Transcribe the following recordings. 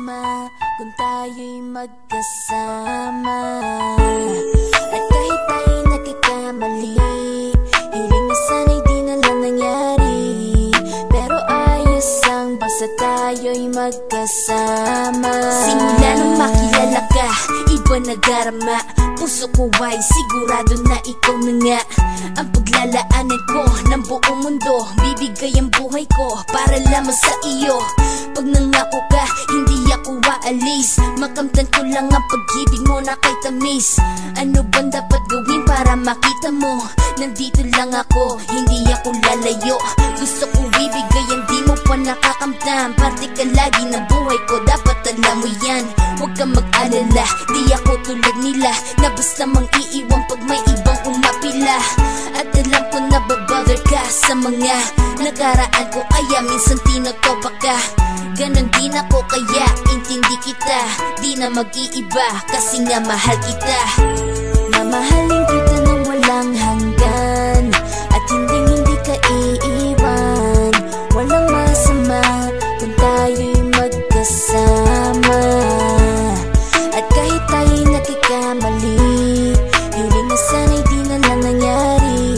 masama kung tayo'y magkasama. At kahit tayo'y nagkakamali, hiling na sana'y di na lang nangyari. Pero ayos ang basta tayo'y magkasama. Simula nung makilala ka, iba nagarama. Puso ko ay sigurado na ikaw na nga ang paglalaanan ko ng buong mundo. Bibigay ang buhay ko para lamang sa iyo. Pag nangako ka, hindi ako aalis. Makamtan ko lang ang pag-ibig mo na kay tamis. Ano bang dapat gawin para makita mo? Nandito lang ako, hindi ako lalayo. Gusto ko ibigay ang di mo pa nakakamtam. Parte ka lagi ng buhay ko, dapat alam mo yan. Huwag kang mag-alala, di ako tulad nila na basta mang iiwan pag may ibang umapila. At alam ko na babother ka sa mga nakaraan ko, kaya minsan tinotopa ka. Ganon din ako kaya intindi kita. Di na mag-iiba kasi nga mahal kita. Mamahalin kita nang walang hanggan, at hindi ka iiwan. Walang masama kung tayo'y magkasama. At kahit tayo'y nakikamali, hiling na sana'y di na lang nangyari.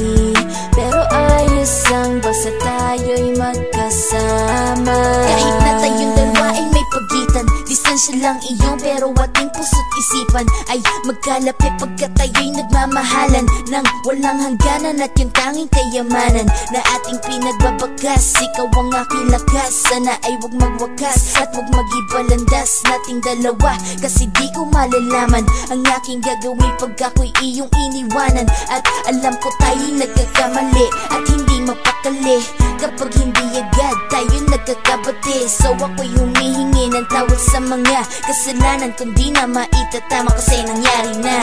Pero ayos ang basta tayo'y magkasama. Kahit na tayong dalawa ay may pagitan, distansya lang iyon pero ating puso't isipan ay magkalapit pagkat tayo'y nagmamahalan ng walang hangganan. At yung tanging kayamanan na ating pinagbabakas, ikaw ang aking lakas. Sana ay huwag magwakas at huwag mag-ibalandas nating dalawa, kasi di ko malalaman ang aking gagawin pag ako'y iyong iniwanan. At alam ko tayo'y nagkakamali at hindi mapakali kapag hindi agad tayo nagkakabati. So ako'y humihingi ng tawad sa mga kasalanan kung di na maitatama kasi nangyari na.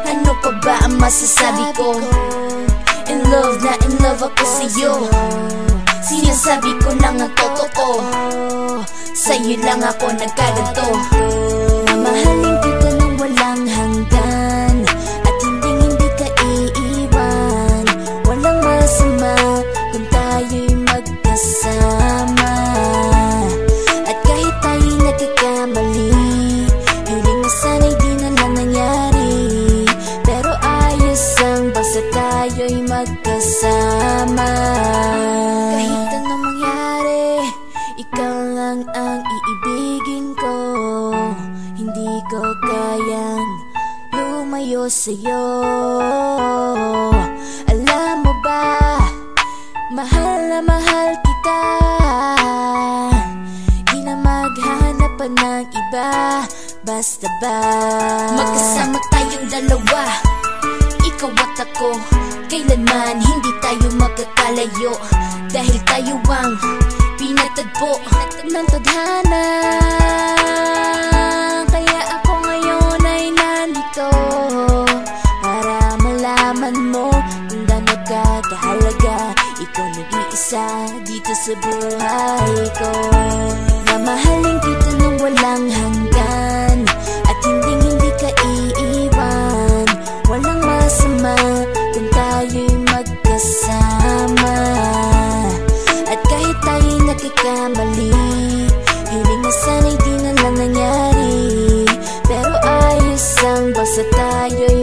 Ano pa ba ang masasabi ko? In love na in love ako sa'yo. Sinasabi ko lang ang totoo, sa'yo lang ako nagkaganto. Mamahalin kita nang walang hanggan, at hindi ka iiwan. Walang masama kung tayo'y magkasama. At kahit tayo'y nagkakamali, hiling na sana'y di na lang nangyari. Pero ayos ang basta tayo'y magkasama. Kahit anong mangyari, ikaw lang ang iibigin ko. Hindi ko kayang lumayo sa'yo. Alam mo ba, mahal na mahal kita. Di na maghahanap pa ng iba, basta ba magkasama tayong dalawa, ikaw at ako. Kailanman hindi tayo magkakalayo, dahil tayo ang pinatagpo ng tadhana. Kaya ako ngayon ay nandito para malaman mo kung gaano ka kahalaga. Ikaw nag-iisa dito sa buhay ko. Mamahalin kita nang walang hanggan, at hindi ka iiwan. Walang masama kung tayo'y magkasama. At kahit tayo'y nagkakamali, hiling na sana'y di na lang nangyari. Pero ayos ang basta tayo'y